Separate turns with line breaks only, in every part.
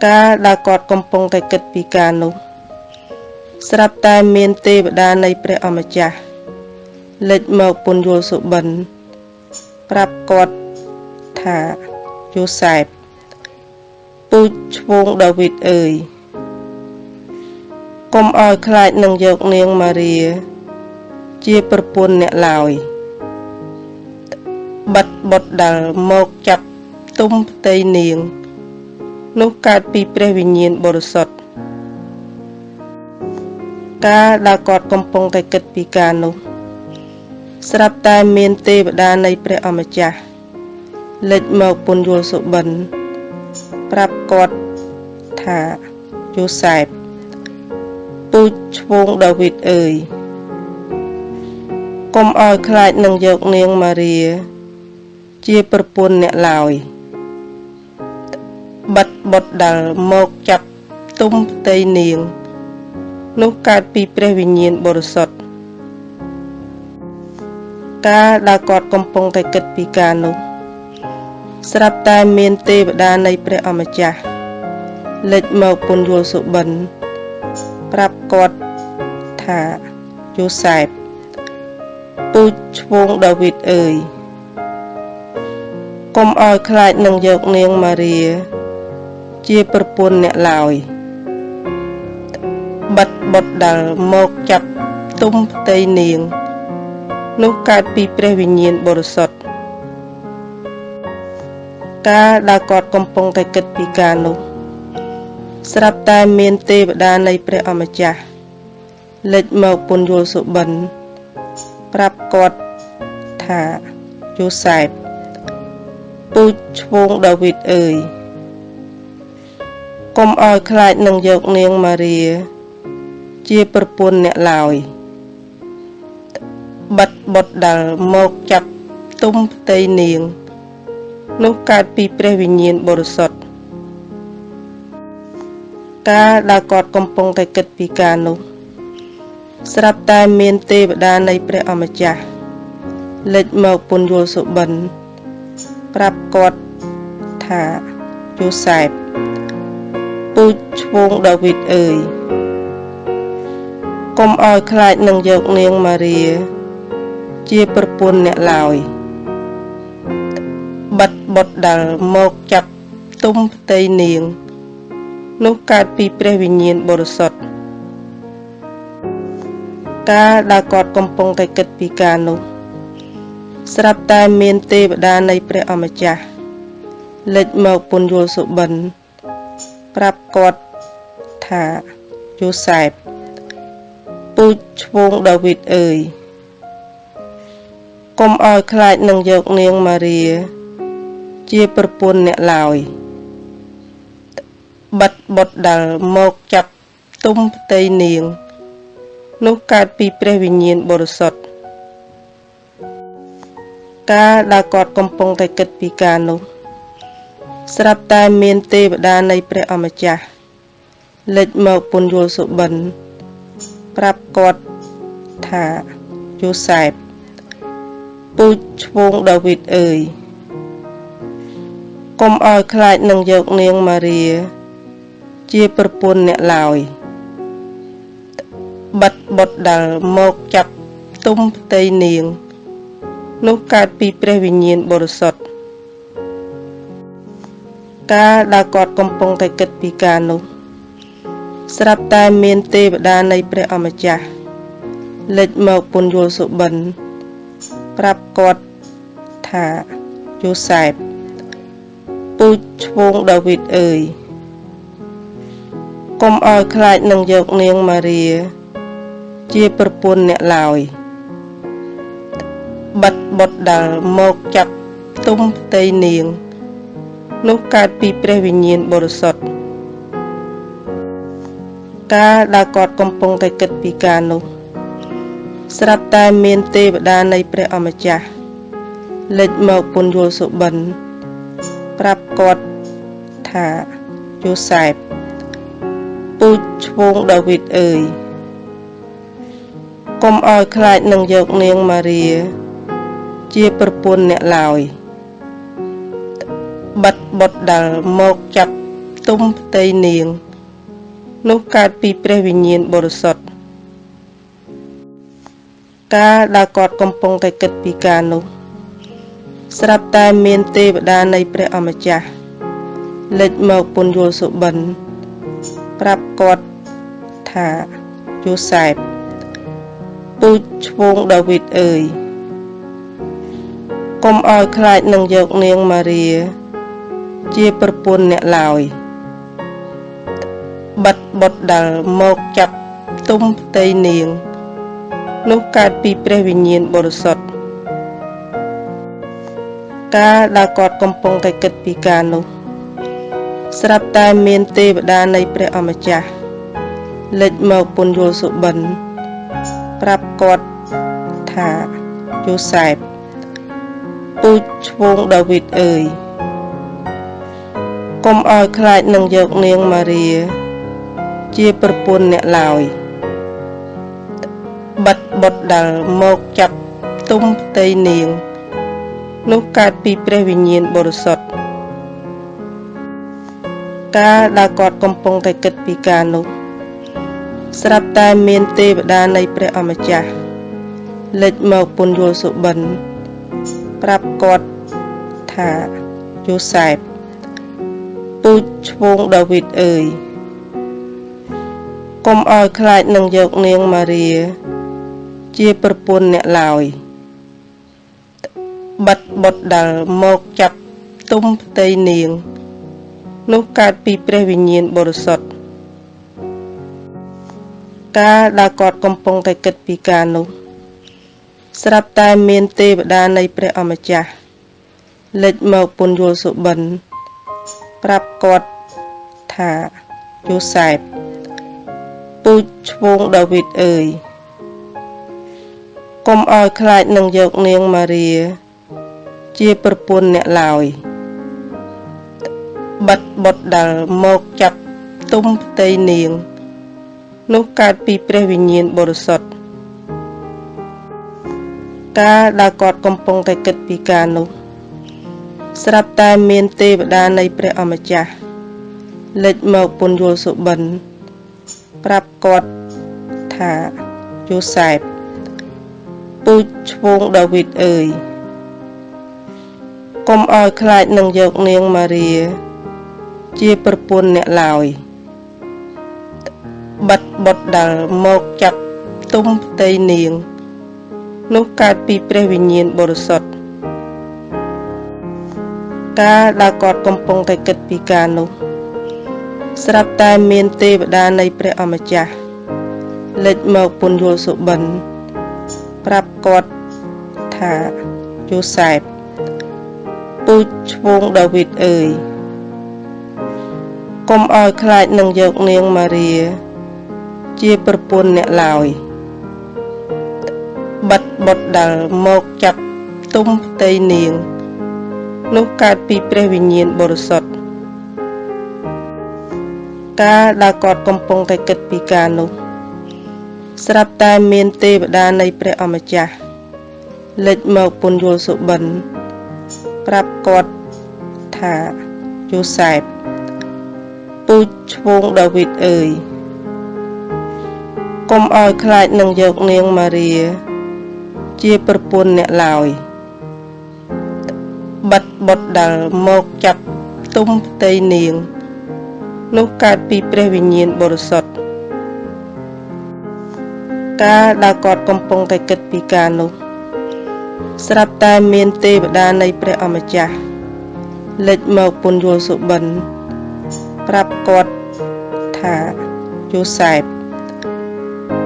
ការដែលគាត់កំពុងតែគិតពីការនោះស្រាប់តែមានទេវតានៃព្រះអម្ចាស់លេចមកពន្យល់សុបិនប្រាប់គាត់ថាយូសែបពូជឈ្មោះដាវីតអើយកុំឲ្យខ្លាចនឹងយកនាងម៉ារីជាប្រពន្ធអ្នកឡើយបាត់បុតដែលមកចាប់ទុំផ្ទៃនាងនោះកើតពីព្រះវិញ្ញាណបរិសុទ្ធការដែលគាត់កំពុងតែគិតពីការនោះស្រាប់តែមានទេវតានៃព្រះអម្ចាស់លេចមកពន្យល់សុបិនប្រាប់គាត់ថាយូសែបពូជឈ្មោះដាវីតអើយកុំឲ្យខ្លាចនឹងយកនាងម៉ារីជាប្រពន្ធអ្នកឡើយបាត់បុតដែលមកចាប់ទុំផ្ទៃនាងនោះកើតពីព្រះវិញ្ញាណបរិសុទ្ធការដែលគាត់កំពុងតែគិតពីការនោះស្រាប់តែមានទេវតានៃព្រះអម្ចាស់លេចមកពន្យល់សុបិនប្រាប់គាត់ថាយូសែបពូជឈ្មោះដាវីតអើយកុំឲ្យខ្លាចនឹងយកនាងម៉ារីជាប្រពន្ធអ្នកឡើយបាត់បុតដែលមកចាប់ទុំផ្ទៃនាងនោះកើតពីព្រះវិញ្ញាណបរិសុទ្ធការដែលគាត់កំពុងតែគិតពីការនោះស្រាប់តែមានទេវតានៃព្រះអម្ចាស់លេចមកពន្យល់សុបិនប្រាប់គាត់ថាយូសែបពូជឈ្មោះដាវីតអើយកុំឲ្យខ្លាចនឹងយកនាងម៉ារីជាប្រពន្ធអ្នកឡើយបាត់បុតដែលមកចាប់ទុំផ្ទៃនាងនោះកើតពីព្រះវិញ្ញាណបរិសុទ្ធការដែលគាត់កំពុងតែគិតពីការនោះស្រាប់តែមានទេវតានៃព្រះអម្ចាស់លេចមកពន្យល់សុបិនប្រាប់គាត់ថាយូសែបពូជឈ្មោះដាវីតអើយកុំឲ្យខ្លាចនឹងយកនាងម៉ារីជាប្រពន្ធអ្នកឡើយបាត់បុតដែលមកចាប់ទុំផ្ទៃនាងនោះកើតពីព្រះវិញ្ញាណបរិសុទ្ធការដែលគាត់កំពុងតែគិតពីការនោះស្រាប់តែមានទេវតានៃព្រះអម្ចាស់លេចមកពន្យល់សុបិនប្រាប់គាត់ថាយូសែបពូជឈ្មោះដាវីតអើយកុំឲ្យខ្លាចនឹងយកនាងម៉ារីជាប្រពន្ធអ្នកឡើយបាត់បុតដែលមកចាប់ទុំផ្ទៃនាងនោះកើតពីព្រះវិញ្ញាណបរិសុទ្ធការដែលគាត់កំពុងតែគិតពីការនោះស្រាប់តែមានទេវតានៃព្រះអម្ចាស់លេចមកពន្យល់សុបិនប្រាប់គាត់ថាយូសែបពូជឈ្មោះដាវីតអើយកុំឲ្យខ្លាចនឹងយកនាងម៉ារីជាប្រពន្ធអ្នកឡើយបាត់បុតដែលមកចាប់ទុំផ្ទៃនាងនោះកើតពីព្រះវិញ្ញាណបរិសុទ្ធការដែលគាត់កំពុងតែគិតពីការនោះស្រាប់តែមានទេវតានៃព្រះអម្ចាស់លេចមកពន្យល់សុបិនប្រាប់គាត់ថាយូសែបពូជឈ្មោះដាវីតអើយកុំឲ្យខ្លាចនឹងយកនាងម៉ារីជាប្រពន្ធអ្នកឡើយបាត់បុតដែលមកចាប់ទុំផ្ទៃនាងនោះកើតពីព្រះវិញ្ញាណបរិសុទ្ធការដែលគាត់កំពុងតែគិតពីការនោះស្រាប់តែមានទេវតានៃព្រះអម្ចាស់លេចមកពន្យល់សុបិនប្រាប់គាត់ថាយូសែបពូជឈ្មោះដាវីតអើយកុំឲ្យខ្លាចនឹងយកនាងម៉ារីជាប្រពន្ធអ្នកឡើយបាត់បុតដែលមកចាប់ ទុំផ្ទៃនាងនោះកើតពីព្រះវិញ្ញាណបរិសុទ្ធកាលដែលគាត់កំពុងតែគិតពីការនោះស្រាប់តែមានទេវតានៃព្រះអម្ចាស់លេចមកពន្យល់សុបិនប្រាប់គាត់ថាយូសែបពូជឈ្មោះដាវីតអើយកុំឲ្យខ្លាចនឹងយកនាងម៉ារីជាប្រពន្ធអ្នកឡើយបាត់បុតដែលមកចាប់ទុំផ្ទៃនាងនោះកើតពីព្រះវិញ្ញាណបរិសុទ្ធកាលដែលគាត់កំពុងតែគិតពីការនោះស្រាប់តែមានទេវតានៃព្រះអម្ចាស់លេចមកពន្យល់សុបិនប្រាប់គាត់ថាយូសែបពូជឈ្មោះដាវីតអើយកុំឲ្យខ្លាចនឹងយកនាងម៉ារីជាប្រពន្ធអ្នកឡើយបាត់បុតដែលមកចាប់ទុំផ្ទៃនាងនោះកើតពីព្រះវិញ្ញាណបរិសុទ្ធកាលដែលគាត់កំពុងតែគិតពីការនោះស្រាប់តែមានទេវតានៃព្រះអម្ចាស់លេចមកពន្យល់សុបិនប្រាប់គាត់ថាយូសែបពូជឈ្មោះដាវីតអើយកុំឲ្យខ្លាចនឹងយកនាងម៉ារីជាប្រពន្ធអ្នកឡើយបាត់បុតដែលមកចាប់ទុំផ្ទៃនាងនោះកើតពីព្រះវិញ្ញាណបរិសុទ្ធកាលដែលគាត់កំពុងតែគិតពីការនោះស្រាប់តែមានទេវតានៃព្រះអម្ចាស់លេចមកពន្យល់សុបិនប្រាប់គាត់ថាយូសែបពូជឈ្មោះដាវីតអើយកុំឲ្យខ្លាចនឹងយកនាងម៉ារីជាប្រពន្ធអ្នកឡើយបាត់បុតដែលមកចាប់ទុំផ្ទៃនាងនោះកើតពីព្រះវិញ្ញាណបរិសុទ្ធកាលដែលគាត់កំពុងតែគិតពីការនោះស្រាប់តែមានទេវតានៃព្រះអម្ចាស់លេចមកពន្យល់សុបិនប្រាប់គាត់ថាយូសែបពូជឈ្មោះដាវីតអើយកុំឲ្យខ្លាចនឹងយកនាងម៉ារីជាប្រពន្ធអ្នកឡើយបាត់បុតដែលមកចាប់ទុំផ្ទៃនាងនោះកើតពីព្រះវិញ្ញាណបរិសុទ្ធកាលដែលគាត់កំពុងតែគិតពីការនោះស្រាប់តែមានទេវតានៃព្រះអម្ចាស់លេចមកពន្យល់សុបិនប្រាប់គាត់ថាយូសែបពូជឈ្មោះដាវីតអើយកុំឲ្យខ្លាចនឹងយកនាងម៉ារីជាប្រពន្ធអ្នកឡើយបាត់បុតដែលមកចាប់ទុំផ្ទៃនាងនោះកើតពីព្រះវិញ្ញាណបរិសុទ្ធកាលដែលគាត់កំពុងតែគិតពីការនោះស្រាប់តែមានទេវតានៃព្រះអម្ចាស់លេចមកពន្យល់សុបិនប្រាប់គាត់ថាយូសែបពូជឈ្មោះដាវីតអើយកុំឲ្យខ្លាចនឹងយកនាងម៉ារីជាប្រពន្ធអ្នកឡើយបាត់បុតដែលមកចាប់ទុំផ្ទៃនាងនោះកើតពីព្រះវិញ្ញាណបរិសុទ្ធកាលដែលគាត់កំពុងតែគិតពីការនោះស្រាប់តែមានទេវតានៃព្រះអម្ចាស់លេចមកពន្យល់សុបិនប្រាប់គាត់ថាយូសែប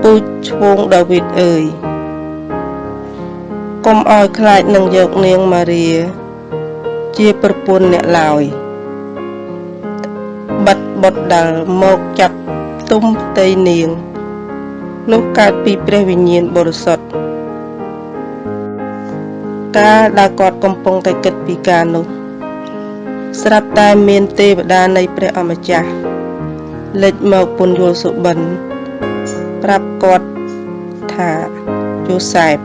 ពូជឈ្មោះដាវីតអើយកុំឲ្យខ្លាចនឹងយកនាងម៉ារីជាប្រពន្ធអ្នកឡើយបាត់បុតដែលមកចាប់ទុំផ្ទៃនាងនោះកើតពីព្រះវិញ្ញាណបរិសុទ្ធកាលដែលគាត់កំពុងតែគិតពីការនោះស្រាប់តែមានទេវតានៃព្រះអម្ចាស់លេចមកពន្យល់សុបិនប្រាប់គាត់ថាយូសែប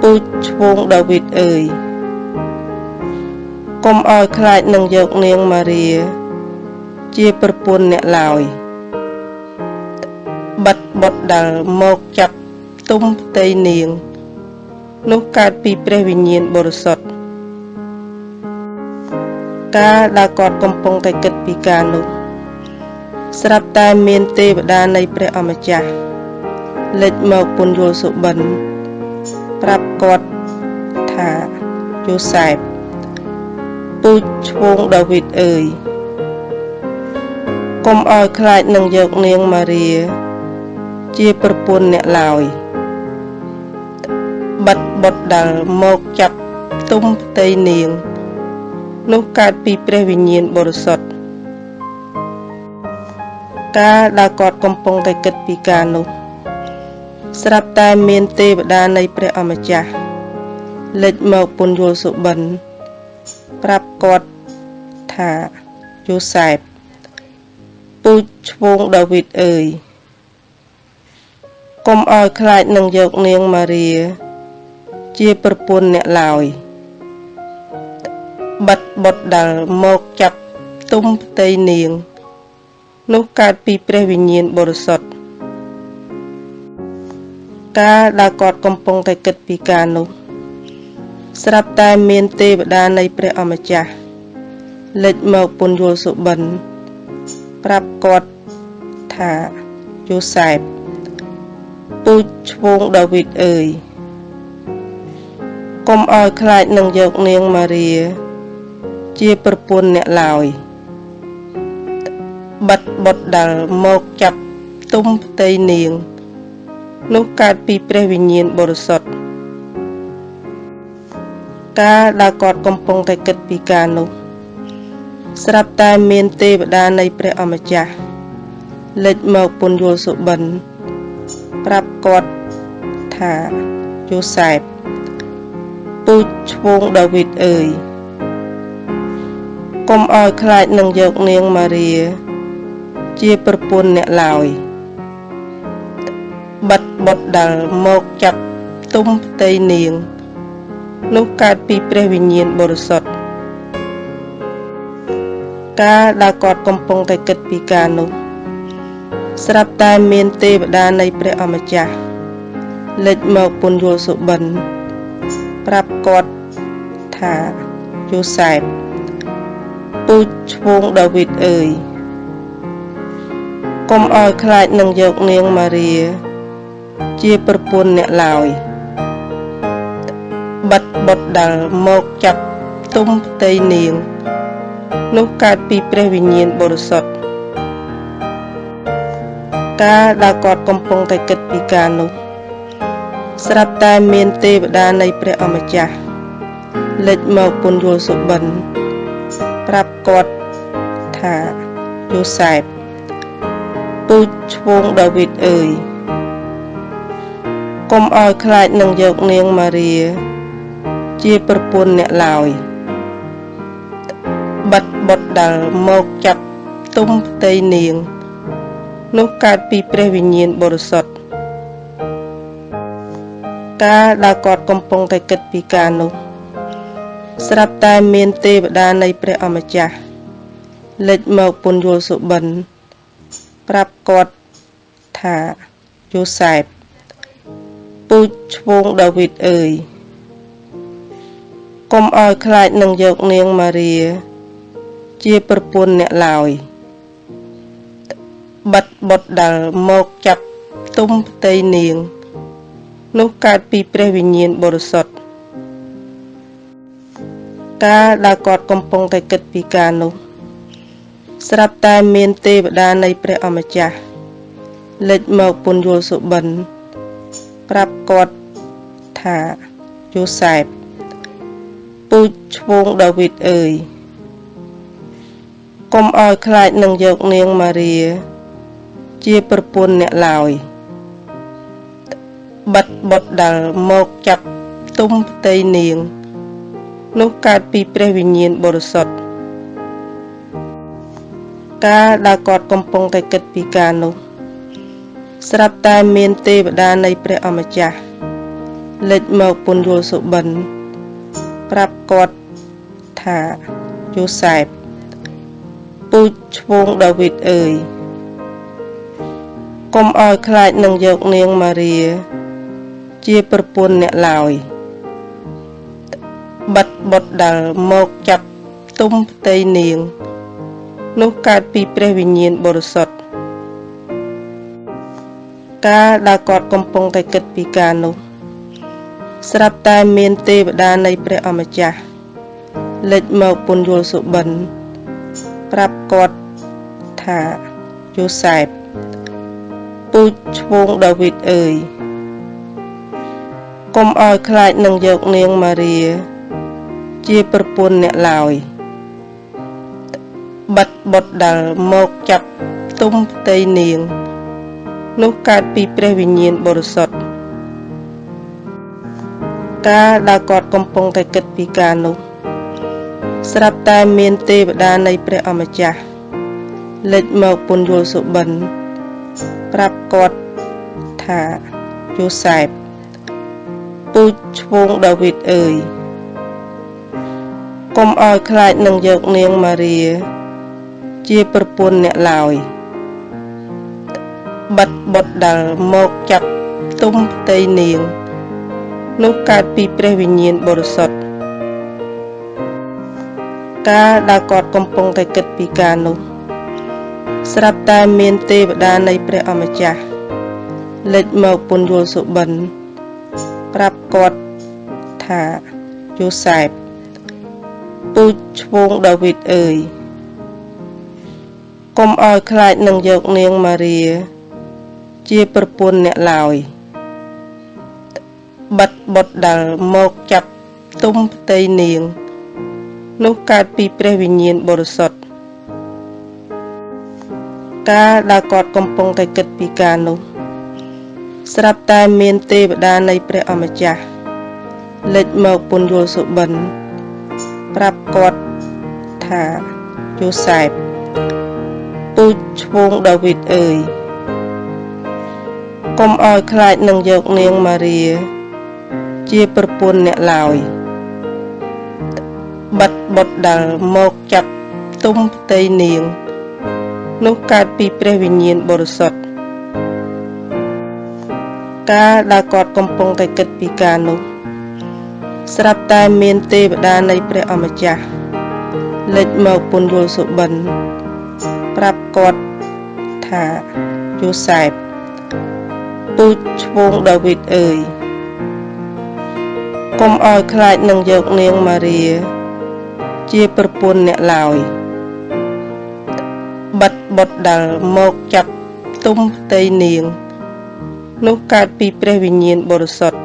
ពូជឈ្មោះដាវីតអើយកុំឲ្យខ្លាចនឹងយកនាងម៉ារី ជាប្រពន្ធអ្នកឡើយបាត់បត់ដែលមកចាប់ទុំផ្ទៃនាងនោះកើតពីព្រះវិញ្ញាណបរិសុទ្ធកាលដែលគាត់កំពុងតែគិតពីការនោះស្រាប់តែមានទេវតានៃព្រះអម្ចាស់លេចមកពន្យល់សុបិនប្រាប់គាត់ថាយូសែបពូជឈ្មោះដាវីតអើយកុំឲ្យខ្លាចនឹងយកនាងម៉ារីជាប្រពន្ធអ្នកឡើយបាត់បត់ដែលមកចាប់ទុំផ្ទៃនាងនោះកើតពីព្រះវិញ្ញាណបរិសុទ្ធកាលដែលគាត់កំពុងតែគិតពីការនោះស្រាប់តែមានទេវតានៃព្រះអម្ចាស់លេចមកពន្យល់សុបិនប្រាប់គាត់ថាយូសែបពូជឈ្មោះដាវីតអើយកុំឲ្យខ្លាចនឹងយកនាងម៉ារីជាប្រពន្ធអ្នកឡើយបាត់បត់ដែលមកចាប់ទុំផ្ទៃនាងនោះកើតពីព្រះវិញ្ញាណបរិសុទ្ធកាលដែលគាត់កំពុងតែគិតពីការនោះស្រាប់តែមានទេវតានៃព្រះអម្ចាស់លេចមកពន្យល់សុបិនប្រាប់គាត់ថាយូសែបពូជឈ្មោះដាវីតអើយកុំឲ្យខ្លាចនឹងយកនាងម៉ារីជាប្រពន្ធអ្នកឡើយបាត់បត់ដែលមកចាប់ទុំផ្ទៃនាងនោះកើតពីព្រះវិញ្ញាណបរិសុទ្ធកាលដែលគាត់កំពុងតែគិតពីការនោះស្រាប់តែមានទេវតានៃព្រះអម្ចាស់លេចមកពន្យល់សុបិនប្រាប់គាត់ថាយូសែបពូជឈ្មោះដាវីតអើយកុំឲ្យខ្លាចនឹងយកនាងម៉ារីជាប្រពន្ធអ្នកឡើយបាត់បត់ដែលមកចាប់ទុំផ្ទៃនាងនោះកើតពីព្រះវិញ្ញាណបរិសុទ្ធកាលដែលគាត់កំពុងតែគិតពីការនោះស្រាប់តែមានទេវតានៃព្រះអម្ចាស់លេចមកពន្យល់សុបិនប្រាប់គាត់ថាយូសែបពូជឈ្មោះដាវីតអើយកុំឲ្យខ្លាចនឹងយកនាងម៉ារីជាប្រពន្ធអ្នកឡើយបាត់បត់ដែលមកចាប់ទុំផ្ទៃនាងនោះកើតពីព្រះវិញ្ញាណបរិសុទ្ធកាលដែលគាត់កំពុងតែគិតពីការនោះស្រាប់តែមានទេវតានៃព្រះអម្ចាស់លេចមកពន្យល់សុបិនប្រាប់គាត់ថាយូសែបពូជឈ្មោះដាវីតអើយកុំឲ្យខ្លាចនឹងយកនាងម៉ារីជាប្រពន្ធអ្នកឡើយបាត់បត់ដែលមកចាប់ទុំផ្ទៃនាងនោះកើតពីព្រះវិញ្ញាណបរិសុទ្ធកាលដែលគាត់កំពុងតែគិតពីការនោះស្រាប់តែមានទេវតានៃព្រះអម្ចាស់លេចមកពន្យល់សុបិនប្រាប់គាត់ថាយូសែបពូជឈ្មោះដាវីតអើយកុំឲ្យខ្លាចនឹងយកនាងម៉ារីជាប្រពន្ធអ្នកឡើយបាត់បត់ដែលមកចាប់ទុំផ្ទៃនាងនោះកើតពីព្រះវិញ្ញាណបរិសុទ្ធកាលដែលគាត់កំពុងតែគិតពីការនោះស្រាប់តែមានទេវតានៃព្រះអម្ចាស់លេចមកពន្យល់សុបិនប្រាប់គាត់ថាយូសែបពូជឈ្មោះដាវីតអើយកុំឲ្យខ្លាចនឹងយកនាងម៉ារីជាប្រពន្ធអ្នកឡើយបាត់បត់ដែលមកចាប់ទុំផ្ទៃនាងនោះកើតពីព្រះវិញ្ញាណបរិសុទ្ធកាលដែលគាត់កំពុងតែគិតពីការនោះស្រាប់តែមានទេវតានៃព្រះអម្ចាស់លេចមកពន្យល់សុបិនប្រាប់គាត់ថាយូសែបព ពូជឈ្មោះដាវីតអើយកុំឲ្យខ្លាចនឹងយកនាងម៉ារីជាប្រពន្ធអ្នកឡើយបាត់បុតដែលមកចាប់ទុំផ្ទៃនាងនោះកើតពីព្រះវិញ្ញាណបរិសុទ្ធកាលដែលគាត់កំពុងតែគិតពីការនោះស្រាប់តែមានទេវតានៃព្រះអម្ចាស់លេចមកពន្យល់សុបិនប្រាប់គាត់ថាយូសែបពូជឈ្មោះដាវីតអើយកុំឲ្យខ្លាចនឹងយកនាងម៉ារីជាប្រពន្ធអ្នកឡើយបាត់បុតដែលមកចាប់ទុំផ្ទៃនាងនោះកើតពីព្រះវិញ្ញាណបរិសុទ្ធកាលដែលគាត់កំពុងតែគិតពីការនោះស្រាប់តែមានទេវតានៃព្រះអម្ចាស់លេចមកពន្យល់សុបិនប្រាប់គាត់ថាយូសែបពូជឈ្មោះដាវីតអើយកុំឲ្យខ្លាចនឹងយកនាងម៉ារីជាប្រពន្ធអ្នកឡើយបាត់បុតដែលមកចាប់ទុំផ្ទៃនាងនោះកើតពីព្រះវិញ្ញាណបរិសុទ្ធកាលដែលគាត់កំពុងតែគិតពីការនោះស្រាប់តែមានទេវតានៃព្រះអម្ចាស់លេចមកពន្យល់សុបិនប្រាប់គាត់ថាយូសែបពូជឈ្មោះដាវីតអើយកុំឲ្យខ្លាចនឹងយកនាងម៉ារីជាប្រពន្ធអ្នកឡើយបាត់បុតដែលមកចាប់ទុំផ្ទៃនាងនោះកើតពីព្រះវិញ្ញាណបរិសុទ្ធកាលដែលគាត់កំពុងតែគិតពីការនោះស្រាប់តែមានទេវតានៃព្រះអម្ចាស់លេចមកពន្យល់សុបិនប្រាប់គាត់ថាយូសែបពូជឈ្មោះដាវីតអើយកុំឲ្យខ្លាចនឹងយកនាងម៉ារីជាប្រពន្ធអ្នកឡើយបាត់បុតដែលមកចាប់ទុំផ្ទៃនាងនោះកើតពីព្រះវិញ្ញាណបរិសុទ្ធកាលដែលគាត់កំពុងតែគិតពីការនោះស្រាប់តែមានទេវតានៃព្រះអម្ចាស់លេចមកពន្យល់សុបិនប្រាប់គាត់ថាយូសែបពូជឈ្មោះដាវីតអើយកុំឲ្យខ្លាចនឹងយកនាងម៉ារីជាប្រពន្ធអ្នកឡើយបាត់បុតដែលមកចាប់ទុំផ្ទៃនាងនោះកើតពីព្រះវិញ្ញាណបរិសុទ្ធ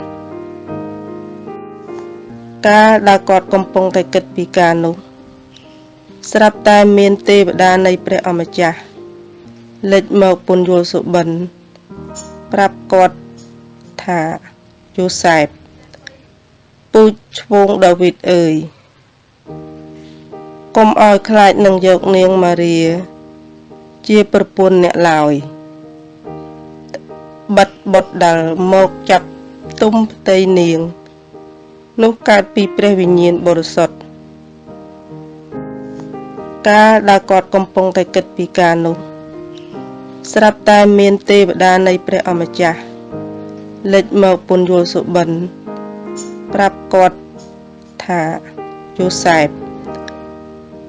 កាលដែលគាត់កំពុងតែគិតពីការនោះស្រាប់តែមានទេវតានៃព្រះអម្ចាស់លេចមកពន្យល់សុបិនប្រាប់គាត់ថាយូសែបពូជឈ្មោះដាវីតអើយកុំឲ្យខ្លាចនឹងយកនាងម៉ារីជាប្រពន្ធអ្នកឡើយបាត់បុតដែលមកចាប់ទុំផ្ទៃនាងនោះកើតពីព្រះវិញ្ញាណបរិសុទ្ធកាលដែលគាត់កំពុងតែគិតពីការនោះស្រាប់តែមានទេវតានៃព្រះអម្ចាស់លេចមកពន្យល់សុបិនប្រាប់គាត់ថាយូសែប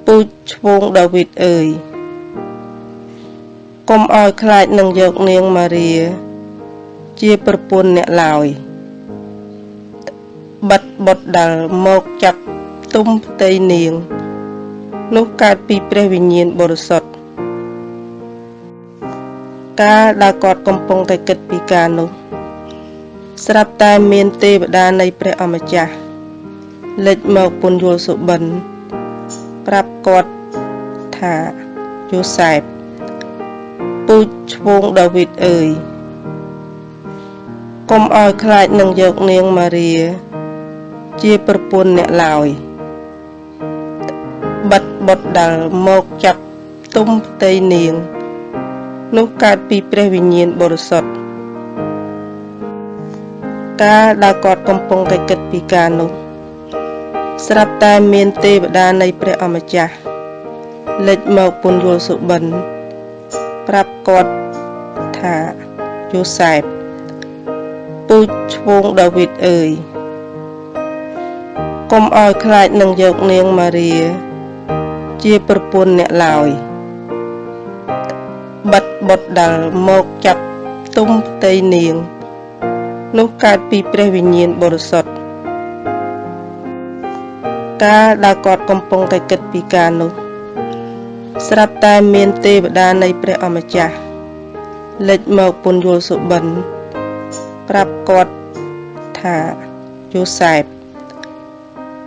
ពូជឈ្មោះដាវីតអើយកុំឲ្យខ្លាចនឹងយកនាងម៉ារីជាប្រពន្ធអ្នកឡើយបាត់បុតដែលមកចាប់ទុំផ្ទៃនាងនោះកើតពីព្រះវិញ្ញាណបរិសុទ្ធកាលដែលគាត់កំពុងតែគិតពីការនោះស្រាប់តែមានទេវតានៃព្រះអម្ចាស់លេចមកពន្យល់សុបិនប្រាប់គាត់ថាយូសែបពូជឈ្មោះដាវីតអើយកុំឲ្យខ្លាចនឹងយកនាងម៉ារីជាប្រពន្ធអ្នកឡើយបាត់បុតដែលមកចាប់ទុំផ្ទៃនាងនោះកើតពីព្រះវិញ្ញាណបរិសុទ្ធកាលដែលគាត់កំពុងតែគិតពីការនោះស្រាប់តែមានទេវតានៃព្រះអម្ចាស់ លេចមកពន្យល់សុបិនប្រាប់គាត់ថាយូសែបពូជឈ្មោះដាវីតអើយកុំឲ្យខ្លាចនឹងយកនាងម៉ារីជាប្រពន្ធអ្នកឡើយបាត់បុតដាល់មកចាប់ទុំផ្ទៃនាងនោះកើតពីព្រះវិញ្ញាណបរិសុទ្ធកាលដែលគាត់កំពុងតែគិតពីការនោះស្រាប់តែមានទេវតានៃព្រះអម្ចាស់លេចមកពន្យល់សុបិនប្រាប់គាត់ថាយូសែប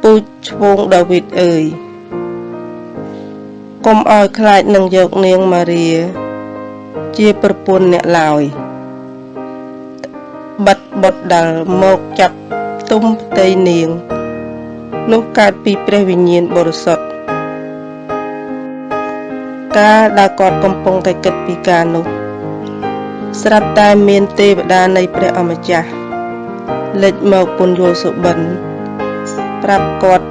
ពូជឈ្មោះដាវីតអើយកុំឲ្យខ្លាចនឹងយកនាងម៉ារីជាប្រពន្ធអ្នកឡើយបាត់បុតដាល់មកចាប់ទុំផ្ទៃនាងនោះកើតពីព្រះវិញ្ញាណបរិសុទ្ធកាលដែលគាត់កំពុងតែគិតពីការនោះស្រាប់តែមានទេវតានៃព្រះអម្ចាស់លេចមកពន្យល់សុបិនប្រាប់គាត់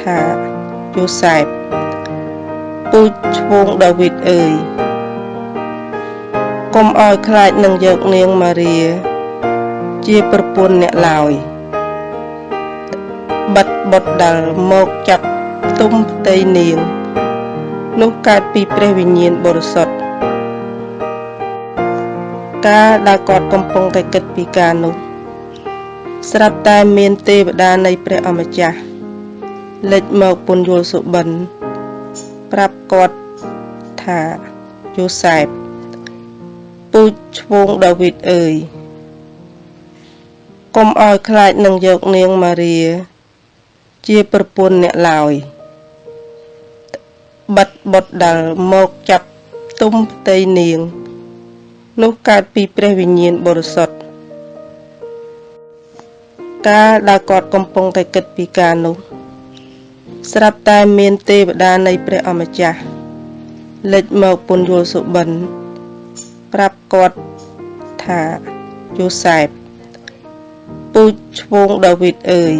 ថាយូសែបពូជឈ្មោះដាវីតអើយកុំឲ្យខ្លាចនឹងយកនាងម៉ារីជាប្រពន្ធអ្នកឡើយបាត់បុតដាល់មកចាប់ទុំផ្ទៃនាងនោះកើតពីព្រះវិញ្ញាណបរិសុទ្ធកាលដែលគាត់កំពុងតែគិតពីការនោះស្រាប់តែមានទេវតានៃព្រះអម្ចាស់លេចមកពន្យល់សុបិនប្រាប់គាត់ថាយូសែបពូជឈ្មោះដាវីតអើយកុំឲ្យខ្លាចនឹងយកនាងម៉ារីជាប្រពន្ធអ្នកឡើយបាត់បុតដាល់មកចាប់ទុំផ្ទៃនាងនោះកើតពីព្រះវិញ្ញាណបរិសុទ្ធកាលដែលគាត់កំពុងតែគិតពីការនោះស្រាប់តែមានទេវតានៃព្រះអម្ចាស់លេចមកពន្យល់សុបិនប្រាប់គាត់ថាយូសែបពូជឈ្មោះដាវីតអើយ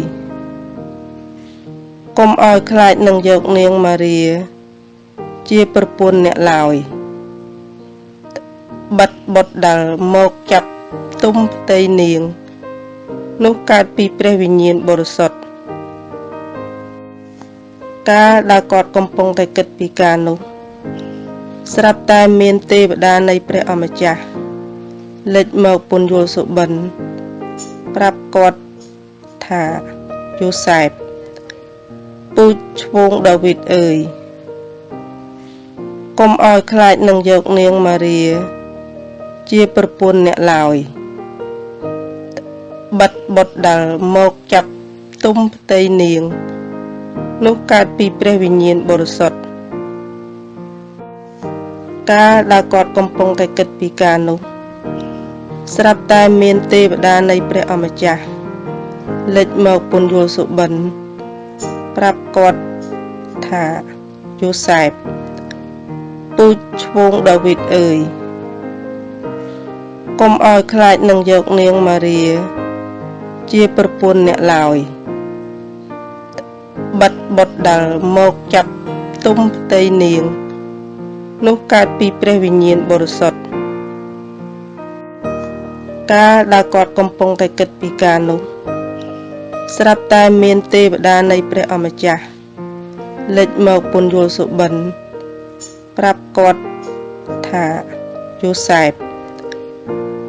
កុំឲ្យខ្លាចនឹងយកនាងម៉ារីជាប្រពន្ធអ្នកឡើយបាត់បុតដាល់មកចាប់ទុំផ្ទៃនាងនោះកើតពីព្រះវិញ្ញាណបរិសុទ្ធកាលដែលគាត់កំពុងតែគិតពីការនោះស្រាប់តែមានទេវតានៃព្រះអម្ចាស់លេចមកពន្យល់សុបិនប្រាប់គាត់ថាយូសែបពូជឈ្មោះដាវីតអើយកុំឲ្យខ្លាចនឹងយកនាងម៉ារីជាប្រពន្ធអ្នកឡើយបាត់បុតដាល់មកចាប់ទុំផ្ទៃនាងនោះកើតពីព្រះវិញ្ញាណបរិសុទ្ធកាលដែលគាត់កំពុងតែគិតពីការនោះស្រាប់តែមានទេវតានៃព្រះអម្ចាស់លេចមកពន្យល់សុបិនប្រាប់គាត់ថាយូសែបពូជឈ្មោះដាវីតអើយកុំឲ្យខ្លាចនឹងយកនាងម៉ារីជាប្រពន្ធអ្នកឡើយបាត់បុតដាល់មកចាប់ទុំផ្ទៃនាងនោះកើតពីព្រះវិញ្ញាណបរិសុទ្ធកាលដែលគាត់កំពុងតែគិតពីការនោះស្រាប់តែមានទេវតានៃព្រះអម្ចាស់លេចមកពន្យល់សុបិនប្រាប់គាត់ថាយូសែប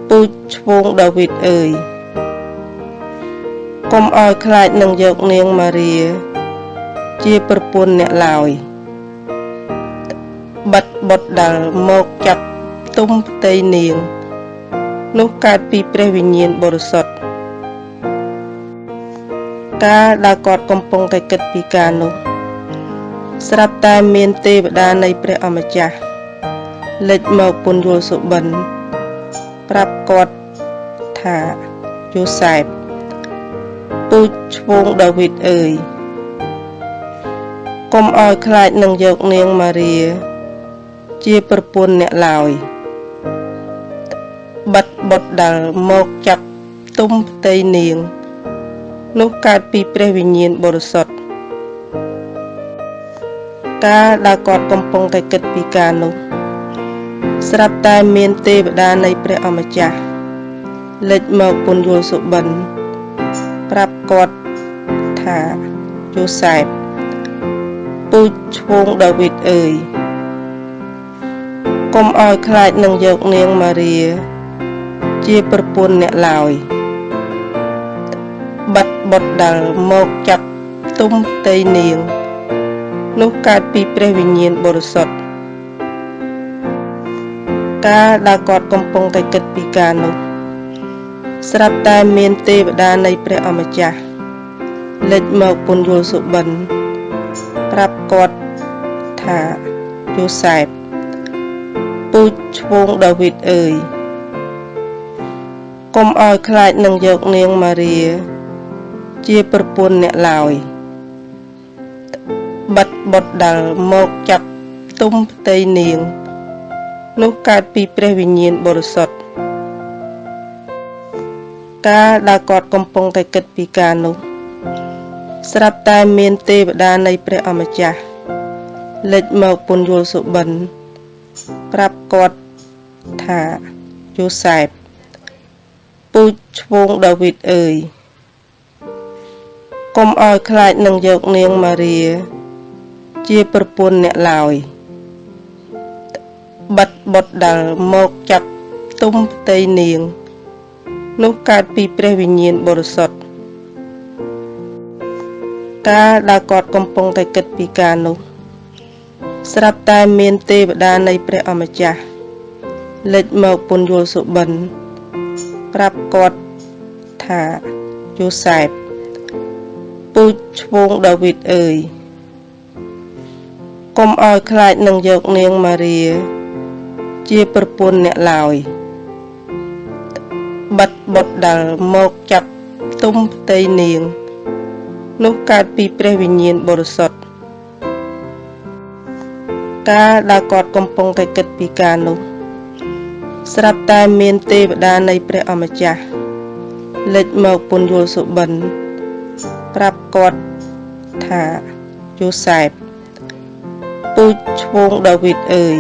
ពូជឈ្មោះដាវីតអើយកុំឲ្យខ្លាចនឹងយកនាងម៉ារីជាប្រពន្ធអ្នកឡើយបាត់បុតដាល់មកចាប់ទុំផ្ទៃនាងនោះកើតពីព្រះវិញ្ញាណបរិសុទ្ធកាលដែលគាត់កំពុងតែគិតពីការនោះស្រាប់តែមានទេវតានៃព្រះអម្ចាស់លេចមកពន្យល់សុបិនប្រាប់គាត់ថាយូសែបពូជឈ្មោះដាវីតអើយកុំឲ្យខ្លាចនឹងយកនាងម៉ារីជាប្រពន្ធអ្នកឡើយបាត់បុតដាល់មកចាប់ទុំផ្ទៃនាងនោះកើតពីព្រះវិញ្ញាណបរិសុទ្ធ ការដែលគាត់កំពុងតែគិតពីការនោះស្រាប់តែមានទេវតានៃព្រះអម្ចាស់លេចមកពន្យល់សុបិនប្រាប់គាត់ថាយូសែបពូជឈ្មោះដាវីតអើយកុំឲ្យខ្លាចនឹងយកនាងម៉ារីជាប្រពន្ធអ្នកឡើយបាត់បុតដែលមកចាប់ទុំផ្ទៃនាងនោះកើតពីព្រះវិញ្ញាណបរិសុទ្ធការដែលគាត់កំពុងតែគិតពីការនោះស្រាប់តែមានទេវតានៃព្រះអម្ចាស់លេចមកពន្យល់សុបិនប្រាប់គាត់ថាយូសែបពូជឈ្មោះដាវីតអើយកុំឲ្យខ្លាចនឹងយកនាងម៉ារីជាប្រពន្ធអ្នកឡើយបាត់បុតដែលមកចាប់ទុំផ្ទៃនាងនោះកើតពីព្រះវិញ្ញាណបរិសុទ្ធការដែលគាត់កំពុងតែគិតពីការនោះស្រាប់តែមានទេវតានៃព្រះអម្ចាស់លេចមកពន្យល់សុបិនប្រាប់គាត់ថាយូសែបពូជឈ្មោះដាវីតអើយកុំឲ្យខ្លាចនឹងយកនាងម៉ារីជាប្រពន្ធអ្នកឡើយបាត់បុតដែលមកចាប់ទុំផ្ទៃនាងនោះកើតពីព្រះវិញ្ញាណបរិសុទ្ធការដែលគាត់កំពុងតែគិតពីការនោះស្រាប់តែមានទេវតានៃព្រះអម្ចាស់លេចមកពន្យល់សុបិនប្រាប់គាត់ថាយូសែបពូជឈ្មោះដាវីតអើយកុំឲ្យខ្លាចនឹងយកនាងម៉ារីជាប្រពន្ធអ្នកឡើយបាត់បុតដែលមកចាប់ទុំផ្ទៃនាងនោះកើតពីព្រះវិញ្ញាណបរិសុទ្ធការដែលគាត់កំពុងតែគិតពីការនោះស្រាប់តែមានទេវតានៃព្រះអម្ចាស់លេចមកពន្យល់សុបិនប្រាប់គាត់ថាយូសែបពូជឈ្មោះដាវីតអើយ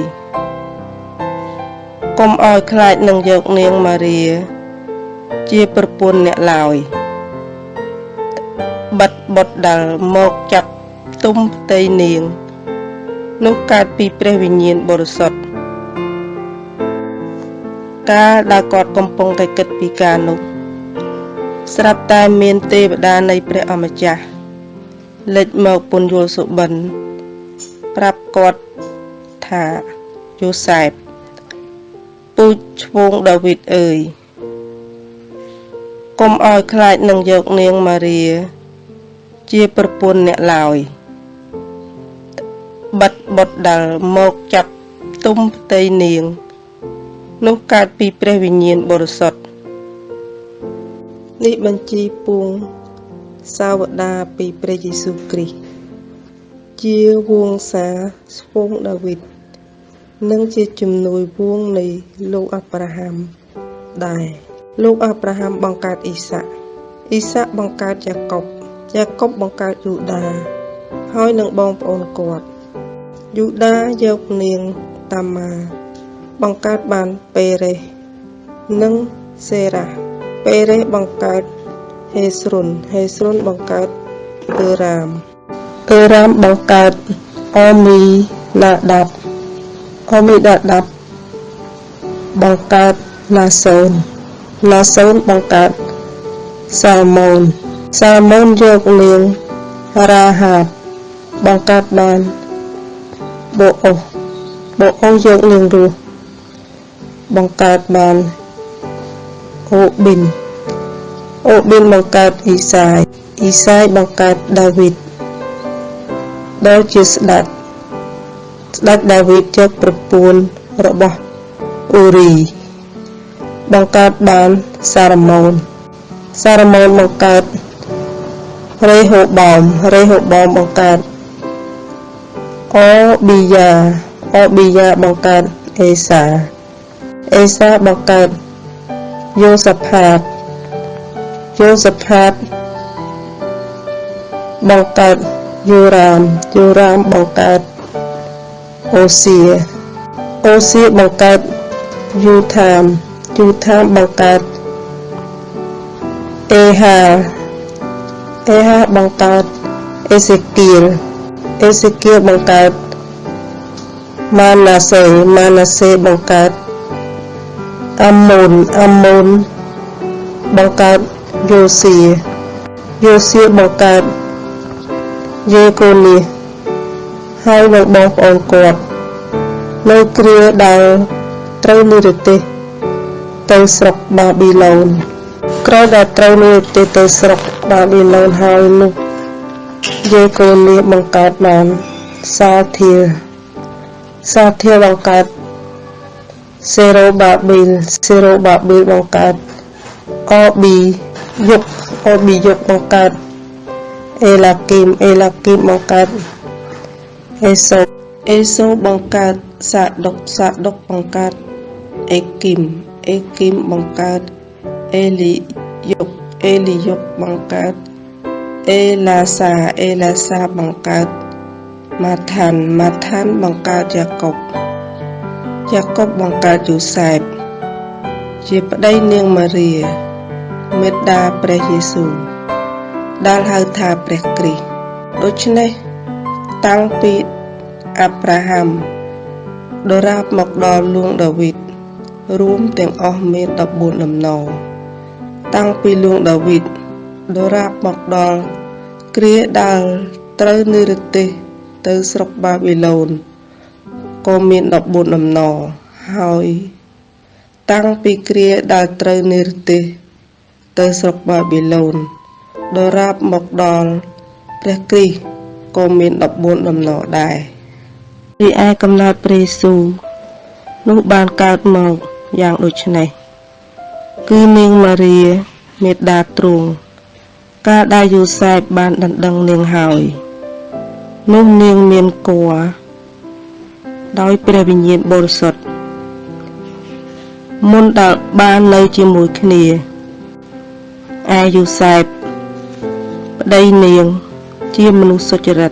កុំឲ្យខ្លាចនឹងយកនាងម៉ារីជាប្រពន្ធអ្នកឡើយបាត់បុតដែលមកចាប់ទុំផ្ទៃនាងនោះកើតពីព្រះវិញ្ញាណបរិសុទ្ធការដែលគាត់កំពុងតែគិតពីការនោះស្រាប់តែមានទេវតានៃព្រះអម្ចាស់លេចមកពន្យល់សុបិនប្រាប់គាត់ថាយូសែបពូជឈ្មោះដាវីតអើយកុំឲ្យខ្លាចនឹងយកនាងម៉ារីជាប្រពន្ធអ្នកឡើយបាត់បុតដែលមកចាប់ទុំផ្ទៃនាងនោះកើតពីព្រះវិញ្ញាណបរិសុទ្ធនេះបញ្ជីពួងសាវតាពីព្រះយេស៊ូវគ្រីស្ទជាវង្សាស្ពងដាវីតនិងជាជំនួយវង្សនៃលោកអាប់រ៉ាហាំដែរលោកអាប់រ៉ាហាំបង្កើតអ៊ីសាក់អ៊ីសាក់បង្កើតយ៉ាកុបយ៉ាកុបបង្កើតយូដាហើយនឹងបងប្អូនគាត់យូដាយកនាងតាម៉ាបង្កើតបានពេរេសនិងសេរ៉ាពេរេសបង្កើតហេស្រុនបង្កើតអឺរ៉ាមបង្កើតអមីណាដាប់បង្កើតណាសូនបង្កើតសាល់ម៉ូនយកនាងរ៉ាហាបបង្កើតបានបូអូសយកនាងរស់បង្កើតបានអូប៊ីនបង្កើតអ៊ីសាយបង្កើតដាវីតដែលជាស្ដេចដាវីតយកប្រពន្ធរបស់អ៊ូរីបង្កើតបានសារ៉ាម៉ូនបង្កើតរេហូបោមបង្កើតអូប៊ីយ៉ាបង្កើតអេសាបង្កើតយូសាផាតបង្កើតយូរ៉ាមបង្កើត អូសៀបង្កើតយូថាមបង្កើតអេហាបង្កើតអេសេគៀលបង្កើតម៉ាណាសេបង្កើតអាម៉ូនបង្កើតយូសៀបង្កើតយេកូនីហើយនឹងបងប្អូនគាត់នៅគ្រាដែលត្រូវនិរទេសទៅស្រុកបាប៊ីឡូនក្រោយដែលត្រូវនិរទេសទៅស្រុកបាប៊ីឡូនហើយនោះយេកូនីបង្កើតបានសាធាបង្កើតសេរ៉ូបាប៊ីលបង្កើតអប៊ីយុគបង្កើតអេឡាគីមបង្កើតអេសូបង្កើតសាដុកបង្កើតអេគីមបង្កើតអេលីយុគបង្កើតអេឡាសាបង្កើតម៉ាថានបង្កើតយ៉ាកុបបង្កើតយូសែបជាប្តីនាងម៉ារីមេត្តាព្រះយេស៊ូវដែលហៅថាព្រះគ្រីស្ទដូច្នេះតាំងពីអាប់រ៉ាហាំដរាបមកដល់លួងដាវីតរួមទាំងអស់មាន14ដំណរតាំងពីលួងដាវីតដរាបមកដល់គ្រាដែលត្រូវនិរទេសទៅស្រុកបាប៊ីឡូនក៏មាន14ដំណរហើយតាំងពីគ្រាដែលត្រូវនិរទេសទៅស្រុកបាប៊ីឡូនដរាបមកដល់ព្រះគ្រីស្ទក៏មាន14ដំណរដែររីឯកំណើតព្រះយេស៊ូវនោះបានកើតមកយ៉ាងដូចនេះគឺនាងម៉ារីមេត្តាទ្រង់កាលដែលយូសែបបានដណ្ដឹងនាងហើយនោះនាងមានគភ៌ដោយព្រះវិញ្ញាណបរិសុទ្ធមុនដែលបាននៅជាមួយគ្នាឯយូសែបប្តីនាងជាមនុស្សសុចរិត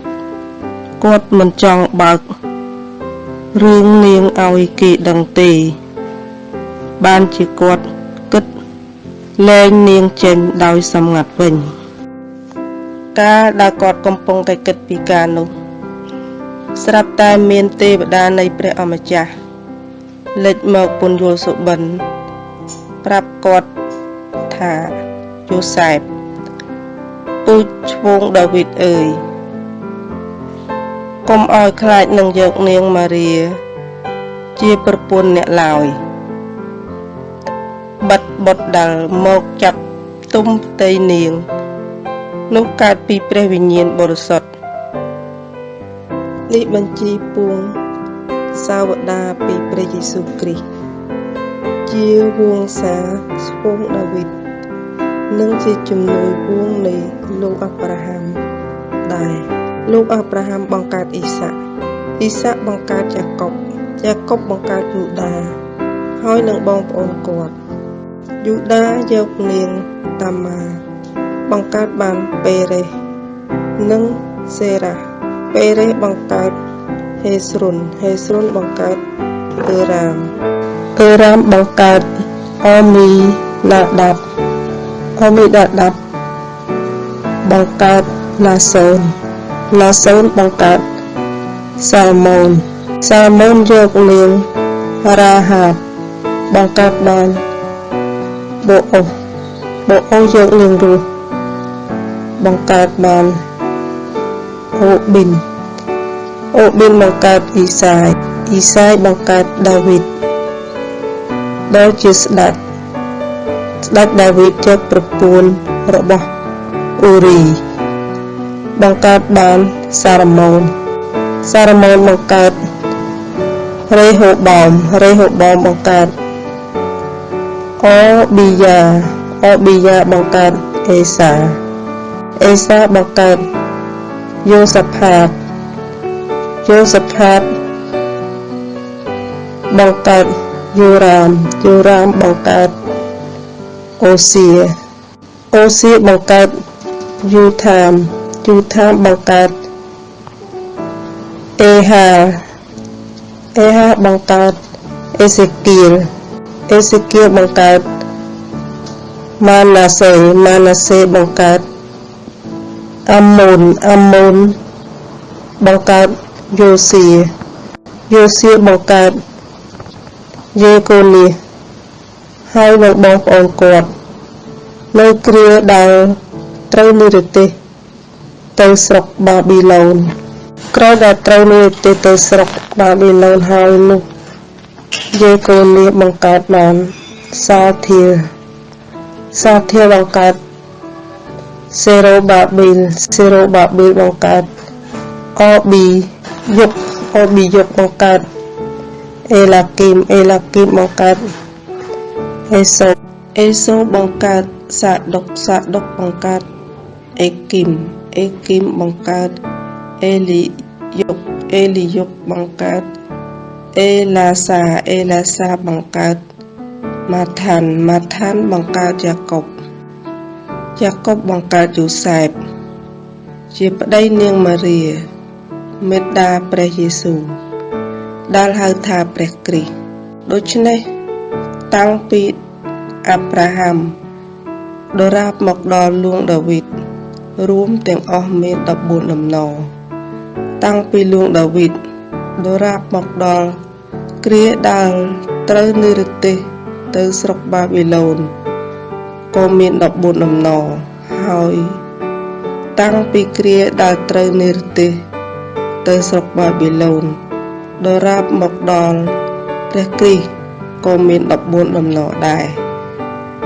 គាត់មិនចង់បើករឿងនាងឲ្យគេដឹងទេបានជាគាត់គិតលែងនាងចេញដោយសម្ងាត់វិញកាលដែលគាត់កំពុងតែគិតពីការនោះស្រាប់តែមានទេវតានៃព្រះអម្ចាស់លេចមកពន្យល់សុបិនប្រាប់គាត់ថាយូសែបពូជឈ្មោះដាវីតអើយកុំឲ្យខ្លាចនឹងយកនាងម៉ារីជាប្រពន្ធអ្នកឡើយបាត់បុត្រដែលមកចាប់ទុំផ្ទៃនាងនោះកើតពីព្រះវិញ្ញាណបរិសុទ្ធនេះបញ្ជីពួងសាវតាពីព្រះយេស៊ូវគ្រីស្ទជាវង្សាស្ពងដាវីតនិងជាជំនួយវងនៃលោកអាប់រ៉ាហាំដែរលោកអាប់រ៉ាហាំបង្កើតអ៊ីសាក់បង្កើតយ៉ាកុបបង្កើតយូដាហើយនឹងបងប្អូនគាត់យូដាយកនាងតាម៉ាបង្កើតបានពេរេសនិងសេរ៉ាពេរេសបង្កើតហេស្រុនបង្កើតអឺរ៉ាមបង្កើតអមីណាដាប់បង្កើតឡាសូនបង្កើតសាល់ម៉ូនយកនាងរ៉ាហាបបង្កើតបានបូអូយកនាងរូសបង្កើតបានអូប៊ីនបង្កើតអ៊ីសាយបង្កើតដាវីតដែលជាស្ដេចដាវីតជាប្រពន្ធរបស់អ៊ូរីបង្កើតបានសារ៉ាម៉ូនបង្កើតរេហូបោមបង្កើតអូប៊ីយ៉ាបង្កើតអេសាបង្កើតយូសាផាតបង្កើតយូរ៉ាមបង្កើតអូសៀបង្កើតយូថាមបង្កើតអេហា เอฮะบังการเอเซเกียลบังการมานาเซบังการอัมมุนบังการโยเซียบังการเยโกนีให้บังบององกอดในเครือดาวไตรนิรติเตสรกบาบิโลนกระดาษไตรนิรติเตสรกบาบิโลนหายนุเยโกนีบังการนอนซาเทียบังการเซโรบาบิลบังการอบียกบังการเอลากิมบังการเอโซบังการสะดกบังการเอกิมบังการเอลิยกบังการเอลาซาบังการมาทันบังการยากอบบังการยูไซบជាប្តីនាងម៉ារីមេត្តាព្រះយេស៊ូវដែលហៅថាព្រះគ្រីស្ទដូច្នេះតាំងពីអាប់រ៉ាហាំដរាបមកដល់លួងដាវីតរួមទាំងអស់មាន14ដំណរតាំងពីលួងដាវីតដរាបមកដល់គ្រាដែលត្រូវនិរទេសទៅស្រុកបាប៊ីឡូនក៏មាន14ដំណរហើយតាំងពីគ្រាដែលត្រូវនិរទេសទៅស្រុកបាប៊ីឡូនដរាបមកដល់ព្រះគ្រីស្ទក៏មាន14ដំណរដែរ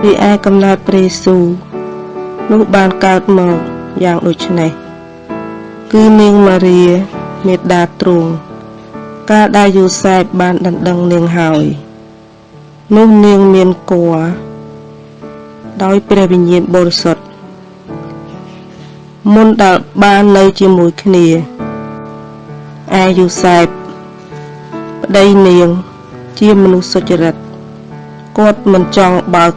រីឯកំណើតព្រះយេស៊ូវនោះបានកើតមកយ៉ាងដូចនេះគឺនាងម៉ារីមេត្តាទ្រង់កាលដែលយូសែបបានដណ្ដឹងនាងហើយនោះនាងមានគភ៌ដោយព្រះវិញ្ញាណបរិសុទ្ធមុនដែលបាននៅជាមួយគ្នាឯយូសែបប្តីនាងជាមនុស្សសុចរិតគាត់មិនចង់បើក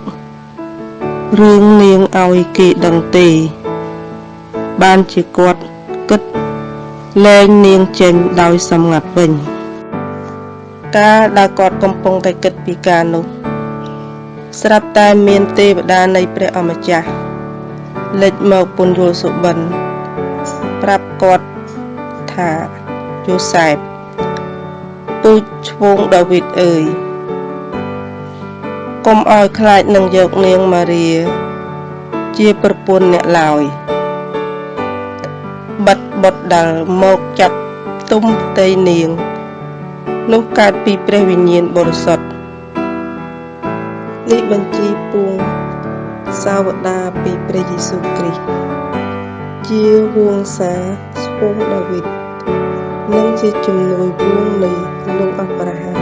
រឿងនាងឲ្យគេដឹងទេបានជាគាត់គិតលែងនាងចេញដោយសម្ងាត់វិញកាលដែលគាត់កំពុងតែគិតពីការនោះស្រាប់តែមានទេវតានៃព្រះអម្ចាស់លេចមកពន្យល់សុបិនប្រាប់គាត់ថាយូសែបពូជឈ្មោះដាវីតអើយកុំឲ្យខ្លាចនឹងយកនាងម៉ារីជាប្រពន្ធអ្នកឡើយបាត់បុតដែលមកចាប់ទុំផ្ទៃនាងនោះកើតពីព្រះវិញ្ញាណបរិសុទ្ធនេះបញ្ជីពួងសាវតាពីព្រះយេស៊ូវគ្រីស្ទជាវង្សាឈ្មោះដាវីតនិងជាជំនួយវងនៃលោកអាប់រ៉ាហាំ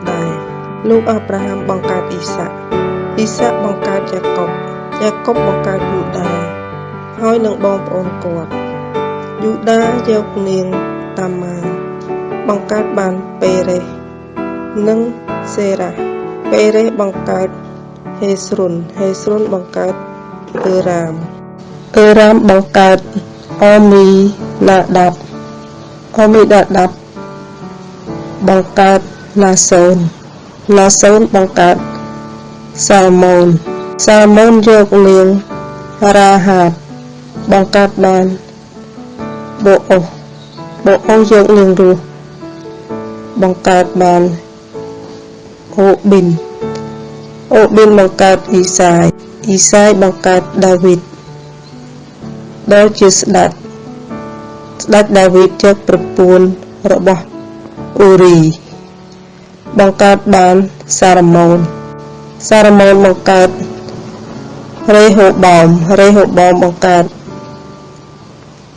ដែរលោកអាប់រ៉ាហាំបង្កើតអ៊ីសាក់បង្កើតយ៉ាកុបបង្កើតយូដាហើយនឹងបងប្អូនគាត់យូដាយកនាងតាម៉ាបង្កើតបានពេរេសនិងសេរ៉ាពេរេសបង្កើតហេស្រុនបង្កើតអឺរ៉ាមបង្កើតអមីណាដាប់បង្កើតឡាសូនបង្កើតសាល់ម៉ូនយកនាងរ៉ាហាបបង្កើតបានបូអូសយកនាងរស់បង្កើតបានអូប៊ីនបង្កើតអ៊ីសាយបង្កើតដាវីតដែលជាស្ដេចដាវីតជាប្រពន្ធរបស់អ៊ូរីបង្កើតបានសារម៉ូនបង្កើតរេហូបោមបង្កើត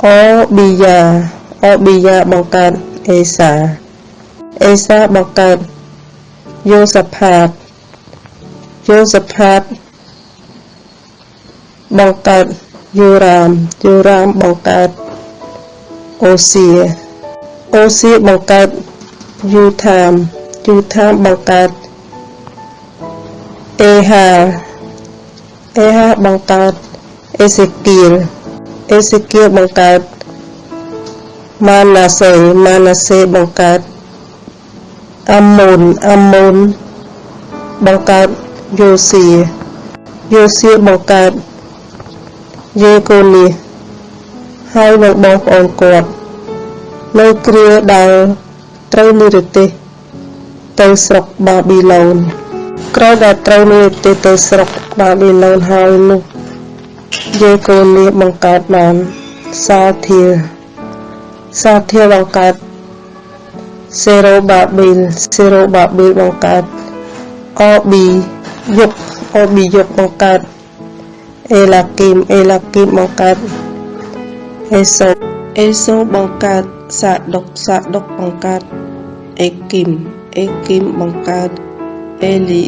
អូប៊ីយ៉ាបង្កើតអេសាបង្កើតយូសាផាតបង្កើតយូរ៉ាមបង្កើតអូសៀបង្កើតយូថាមបង្កើតអេហាបង្កើតអេសេគៀលបង្កើតម៉ាណាសេបង្កើត អាមូនបង្កើតយូសៀបង្កើតយេកូនីហើយនឹងបងប្អូនគាត់នៅគ្រាដែលត្រូវនិរទេសទៅស្រុកបាប៊ីឡូនក្រោយដែលត្រូវនិរទេសទៅស្រុកបាប៊ីឡូនហើយនោះយេកូនីបង្កើតបានសាធាបង្កើតសេរ៉ូបាប៊ីលបង្កើតអប៊ីយុគបង្កើតអេឡាគីមបង្កើតអេសូបង្កើតសាដុកបង្កើតអេគីមបង្កើតអេលី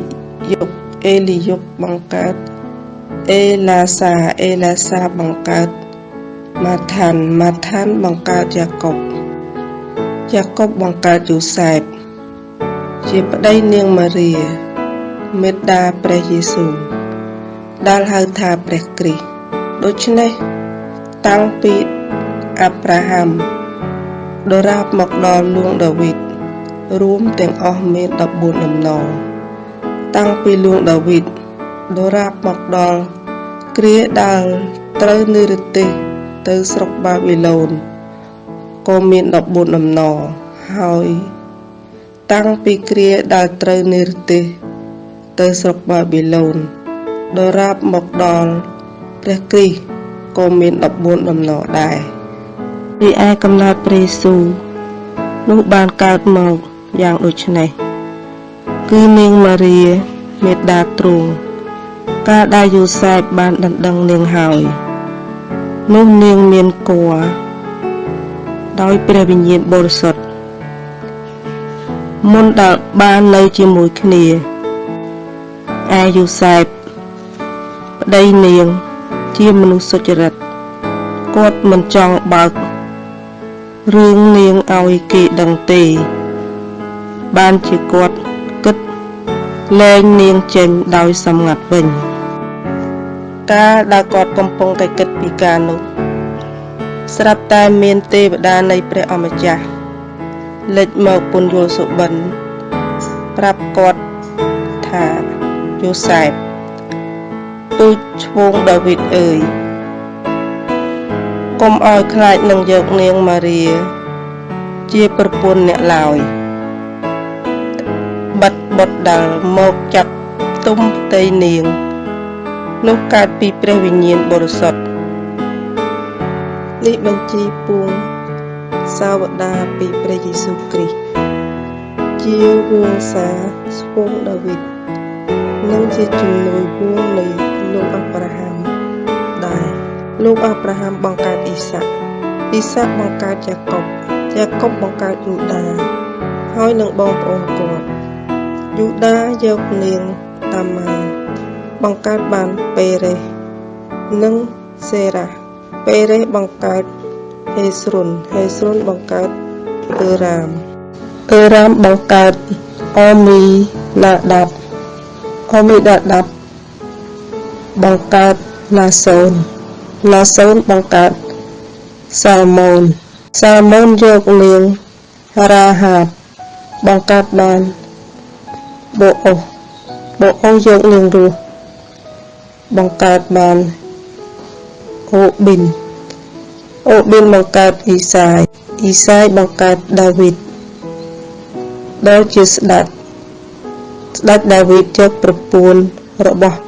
យុគបង្កើតអេឡាសាបង្កើតម៉ាថានបង្កើតយ៉ាកុបបង្កើតយូសែបជាប្តីនាងម៉ារីមេត្តាព្រះយេស៊ូវដែលហៅថាព្រះគ្រីស្ទដូច្នេះតាំងពីអាប់រ៉ាហាំដរាបមកដល់លួងដាវីតរួមទាំងអស់មាន14ដំណងតាំងពីលួងដាវីតដរាបមកដល់គ្រាដែលត្រូវនិរទេសទៅស្រុកបាប៊ីឡូនក៏មាន14ដំណងហើយតាំងពីគ្រាដែលត្រូវនិរទេសទៅស្រុកបាប៊ីឡូនដរាបមកដល់ព្រះគ្រីស្ទក៏មាន14ដំណងដែររីឯកំណើតព្រះយេស៊ូវនោះបានកើតមកយ៉ាងដូចនេះគឺនាងម៉ារីមេត្តាទ្រង់កាលដែលយូសែបបានដណ្ដឹងនាងហើយនោះនាងមានគភ៌ដោយព្រះវិញ្ញាណបរិសុទ្ធមុនដែលបាននៅជាមួយគ្នាឯយូសែបប្តីនាងជាមនុស្សសុចរិតគាត់មិនចង់បើករឿងនាងឲ្យគេដឹងទេបានជាគាត់គិតលែងនាងចេញដោយសម្ងាត់វិញកាលដែលគាត់កំពុងតែគិតពីការនោះស្រាប់តែមានទេវតានៃព្រះអម្ចាស់លេចមកពន្យល់សុបិនប្រាប់គាត់ថាយូសែបទូចឈ្មោះដាវីតអើយកុំឲ្យខ្លាចនឹងយកនាងម៉ារីជាប្រពន្ធអ្នកឡើយបាត់បុតដែលមកចាប់ទុំផ្ទៃនាងនោះកើតពីព្រះវិញ្ញាណបរិសុទ្ធនេះបញ្ជីពួងសាវតាពីព្រះយេស៊ូវគ្រីស្ទជាវង្សាស្ពងដាវីតនិងជាជំនួយវងនៃលោកអាប់រ៉ាហាំដែរលោកអាប់រ៉ាហាំបង្កើតអ៊ីសាក់បង្កើតយ៉ាកុបបង្កើតយូដាហើយនឹងបងប្អូនគាត់យូដាយកនាងតាម៉ាបង្កើតបានពេរេសនិងសេរ៉ាពេរេសបង្កើតហេស្រុនបង្កើតអឺរ៉ាមបង្កើតអមីណាដាប់បង្កើតណាសូនបង្កើតសាល់ម៉ូនយកនាងរ៉ាហាបបង្កើតបានបូអូសយកនាងរស់បង្កើតបានអូប៊ីនបង្កើតអ៊ីសាយបង្កើតដាវីតដែលជាស្ដេចដាវីតយកប្រពន្ធរបស់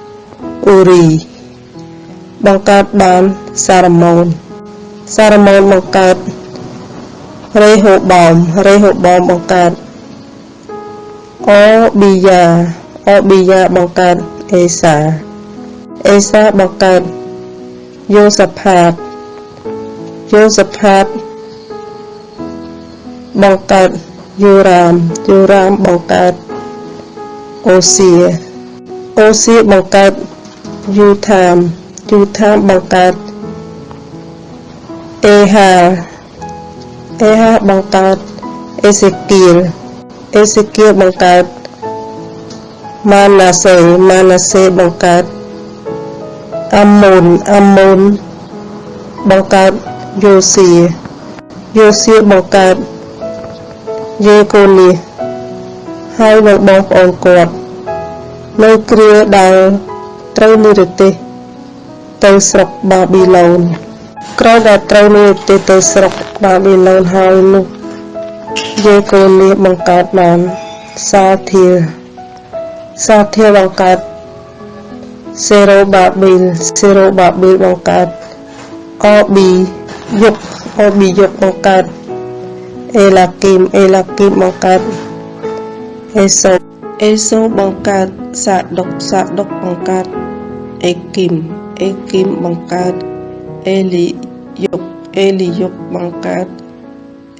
អ៊ូរីបង្កើតបានសារ៉ាម៉ូនបង្កើតរេហូបោមបង្កើតអូប៊ីយ៉ាបង្កើតអេសាបង្កើតយូសាផាតបង្កើតយូរ៉ាមបង្កើតអូសៀបង្កើតយូថាមបង្កើតអេហាបង្កើតអេសេគៀលបង្កើតម៉ាណាសេបង្កើតអាមូនបង្កើតយូសៀបង្កើតយេកូនី ហើយនឹងបងប្អូនគាត់នៅគ្រាដែលត្រូវនិរទេសទៅស្រុកបាប៊ីឡូនក្រោយដែលត្រូវនិរទេសទៅស្រុកបាប៊ីឡូនហើយនោះយេកូនីបង្កើតបានសាធាបង្កើតសេរ៉ូបាប៊ីលបង្កើតអប៊ីយុគបង្កើតអេឡាគីមបង្កើតអេសូបង្កើតសាដុកបង្កើតអេគីមបង្កើតអេលីយុគបង្កើត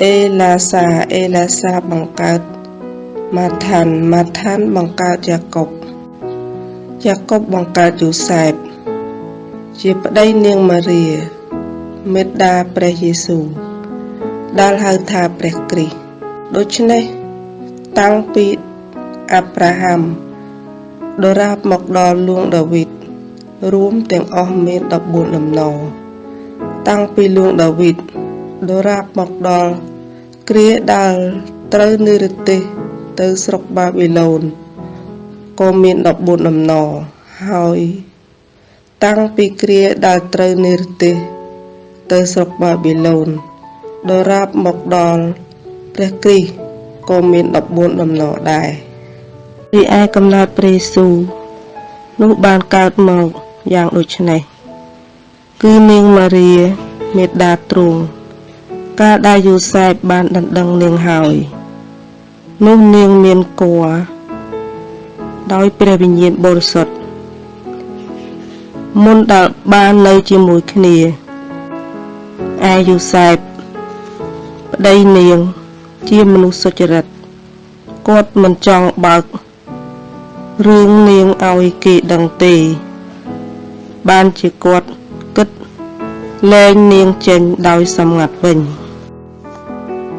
អេឡាសាបង្កើតម៉ាថានបង្កើតយ៉ាកុបបង្កើតយូសែបជាប្តីនាងម៉ារីមេត្តាព្រះយេស៊ូវដែលហៅថាព្រះគ្រីស្ទដូច្នេះតាំងពីអាប់រ៉ាហាំដរាបមកដល់លួងដាវីតរួមទាំងអស់មាន14ដំណរតាំងពីលួងដាវីតដរាបមកដល់គ្រាដែលត្រូវនិរទេសទៅស្រុកបាប៊ីឡូនក៏មាន14ដំណរហើយតាំងពីគ្រាដែលត្រូវនិរទេសទៅស្រុកបាប៊ីឡូនដរាបមកដល់ព្រះគ្រីស្ទក៏មាន14ដំណរដែររីឯកំណើតព្រះយេស៊ូវនោះបានកើតមកយ៉ាងដូចនេះគឺនាងម៉ារីមេត្តាទ្រង់កាលដែលយូសែបបានដណ្ដឹងនាងហើយនោះនាងមានគភ៌ដោយព្រះវិញ្ញាណបរិសុទ្ធមុនដែលបាននៅជាមួយគ្នាឯយូសែបប្តីនាងជាមនុស្សសុចរិតគាត់មិនចង់បើករឿងនាងឲ្យគេដឹងទេបានជាគាត់គិតលែងនាងចេញដោយសម្ងាត់វិញ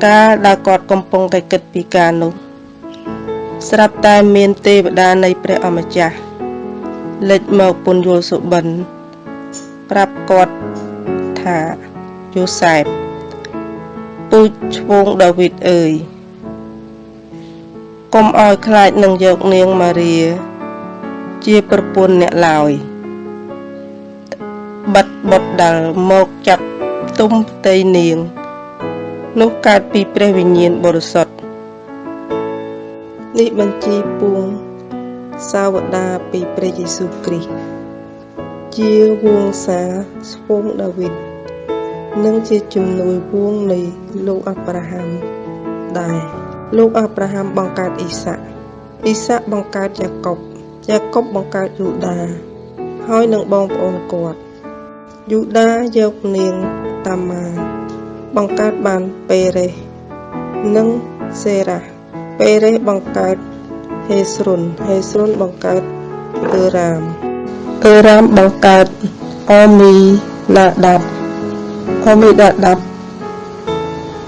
កាលដែលគាត់កំពុងតែគិតពីការនោះស្រាប់តែមានទេវតានៃព្រះអម្ចាស់លេចមកពន្យល់សុបិនប្រាប់គាត់ថាយូសែបពូជឈ្មោះដាវីតអើយកុំឲ្យខ្លាចនឹងយកនាងម៉ារីជាប្រពន្ធអ្នកឡើយបាត់បុតដែលមកចាប់ទុំផ្ទៃនាងនោះកើតពីព្រះវិញ្ញាណបរិសុទ្ធនេះបញ្ជីពួងសាវតាពីព្រះយេស៊ូវគ្រីស្ទជាវង្សាស្ពងដាវីតនិងជាជំនួយវងនៃលោកអាប់រ៉ាហាំដែរលោកអាប់រ៉ាហាំបង្កើតអ៊ីសាក់បង្កើតយ៉ាកុបបង្កើតយូដាហើយនឹងបងប្អូនគាត់យូដាយកនាងតាម៉ាបង្កើតបានពេរេសនិងសេរ៉ាពេរេសបង្កើតហេស្រុនបង្កើតអឺរ៉ាមបង្កើតអមីណាដាប់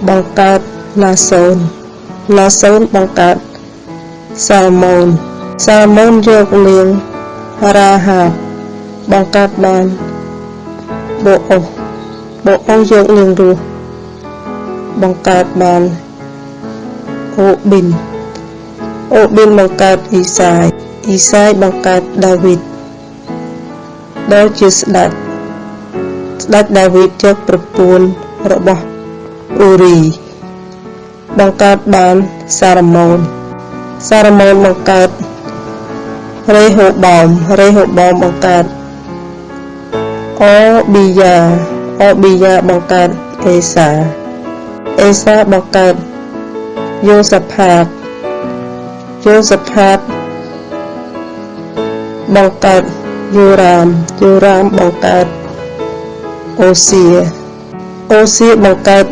បង្កើតណាសូនបង្កើតសាល់ម៉ូនយកនាងរ៉ាហាបបង្កើតបានបូអូសយកនាងរស់បង្កើតបានអូប៊ីនបង្កើតអ៊ីសាយបង្កើតដាវីតដែលជាស្ដេចដាវីតយកប្រពន្ធរបស់អ៊ូរីបង្កើតបានសារ៉ាម៉ូនបង្កើតរេហូបោមបង្កើតអូប៊ីយ៉ាបង្កើតអេសាបង្កើតយូសាផាតបង្កើតយូរ៉ាមបង្កើតអូសៀបង្កើត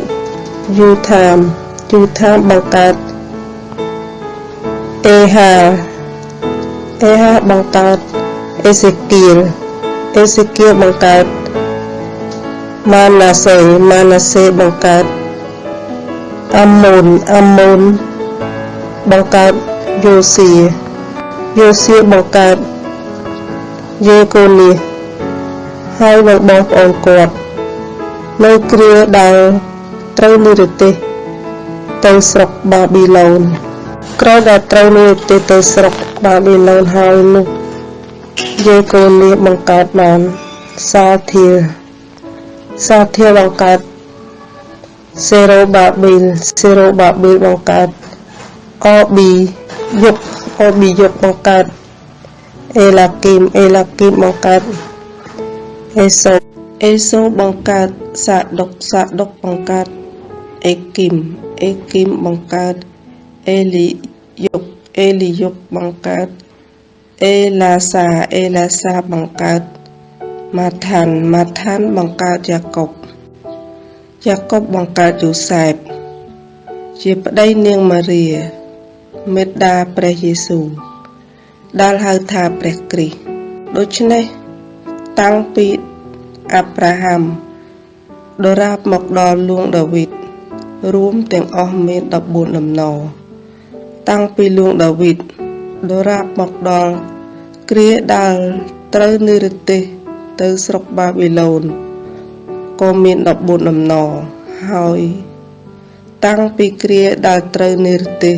យូថាមបង្កើតអេហាបង្កើតអេសេគៀលបង្កើតម៉ាណាសេបង្កើតអាម៉ូនបង្កើតយូសៀបង្កើតយេកូនីហើយនឹងបងប្អូនគាត់នៅគ្រាដែលត្រូវនិរទេសទៅស្រុកបាប៊ីឡូន ក្រោយដែលត្រូវនាយទេទៅស្រុកបាប៊ីឡូនហើយនោះយាយកូនីបង្កើតបានសាធាបង្កើតសេរ៉ូបាប៊ីលបង្កើតអប៊ីយុគបង្កើតអេឡាគីមបង្កើតអេសូបង្កើតសាដុកបង្កើតអេគីមបង្កើតអេលីយុគបង្កើតអេឡាសាបង្កើតម៉ាថានបង្កើតយ៉ាកុបបង្កើតយូសែបជាប្តីនាងម៉ារីមេត្តាព្រះយេស៊ូវដែលហៅថាព្រះគ្រីស្ទដូច្នេះតាំងពីអាប់រ៉ាហាំដរាបមកដល់លួងដាវីតរួមទាំងអស់មាន14ដំណរតាំងពីលួងដាវីតដរាបមកដល់គ្រាដែលត្រូវនិរទេសទៅស្រុកបាប៊ីឡូនក៏មាន14ដំណរហើយតាំងពីគ្រាដែលត្រូវនិរទេស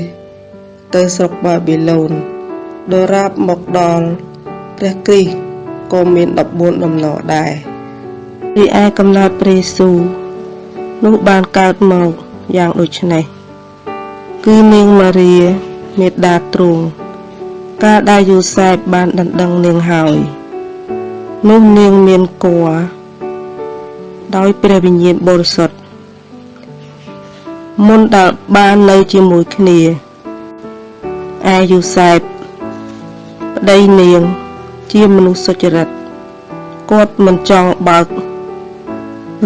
ទៅស្រុកបាប៊ីឡូនដរាបមកដល់ព្រះគ្រីស្ទក៏មាន14ដំណរដែររីឯកំណើតព្រះយេស៊ូវនោះបានកើតមកយ៉ាងដូចនេះគឺនាងម៉ារីមេត្តាទ្រង់កាលដែលយូសែបបានដណ្ដឹងនាងហើយនោះនាងមានគភ៌ដោយព្រះវិញ្ញាណបរិសុទ្ធមុនដែលបាននៅជាមួយគ្នាឯយូសែបប្តីនាងជាមនុស្សសុចរិតគាត់មិនចង់បើក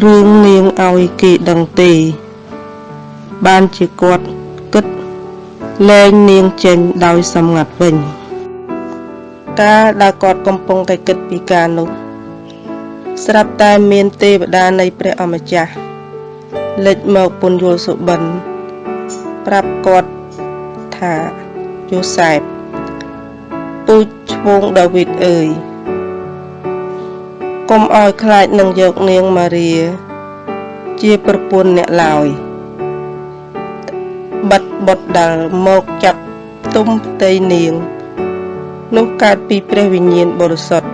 រឿងនាងឲ្យគេដឹងទេបានជាគាត់គិតលែងនាងចេញដោយសម្ងាត់វិញកាលដែលគាត់កំពុងតែគិតពីការនោះស្រាប់តែមានទេវតានៃព្រះអម្ចាស់លេចមកពន្យល់សុបិនប្រាប់គាត់ថាយូសែបពូជឈ្មោះដាវីតអើយកុំឲ្យខ្លាចនឹងយកនាងម៉ារីជាប្រពន្ធអ្នកឡើយបាត់បុត្រដែលមកចាប់ទុំផ្ទៃនាងនោះកើតពីព្រះវិញ្ញាណបរិសុទ្ធ